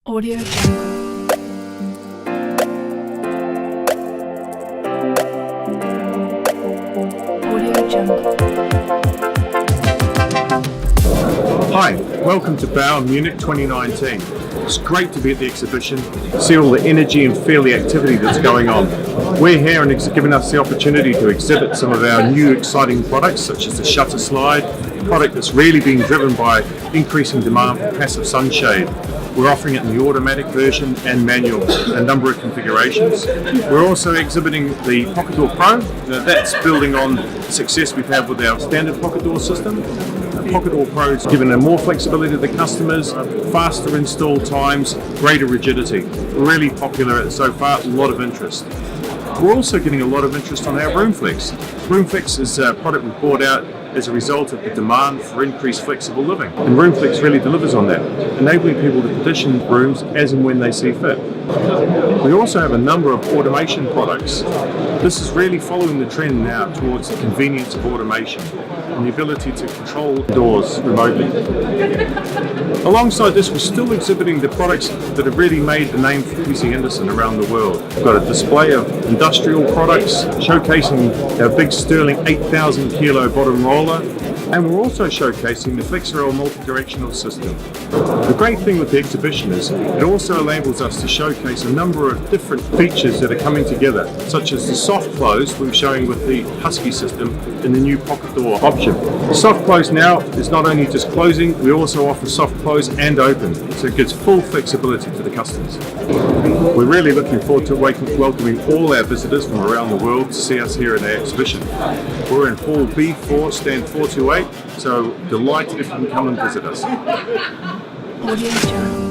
Audio Jungle. Audio Jungle. Hi, welcome to BAU Munich 2019. It's great to be at the exhibition, see all the energy and feel the activity that's going on. We're here and it's given us the opportunity to exhibit some of our new exciting products such as the shutter slide, a product that's really being driven by increasing demand for passive sunshade. We're offering it in the automatic version and manual, a number of configurations. We're also exhibiting the Pocket Door Pro. That's building on the success we've had with our standard Pocket Door system. Pocket Door Pro has given more flexibility to the customers, faster install times, greater rigidity. Really popular so far, a lot of interest. We're also getting a lot of interest on our RoomFlex. RoomFlex is a product we brought out as a result of the demand for increased flexible living. And RoomFlex really delivers on that, enabling people to partition rooms as and when they see fit. We also have a number of automation products. This is really following the trend now towards the convenience of automation and the ability to control doors remotely. Alongside this, we're still exhibiting the products that have really made the name for C Henderson around the world. We've got a display of industrial products showcasing our big Sterling 8,000 kilo bottom roller, and we're also showcasing the FlexRail multi-directional system. The great thing with the exhibition is it also enables us to showcase a number of different features that are coming together, such as the soft close we're showing with the Husky system in the new Pocket Door option. The soft close now is not only just closing, we also offer soft close and open, so it gives full flexibility to the customers. We're really looking forward to welcoming all our visitors from around the world to see us here in our exhibition. We're in Hall B4, stand 428, so delighted if you can come and visit us. Audio Jungle.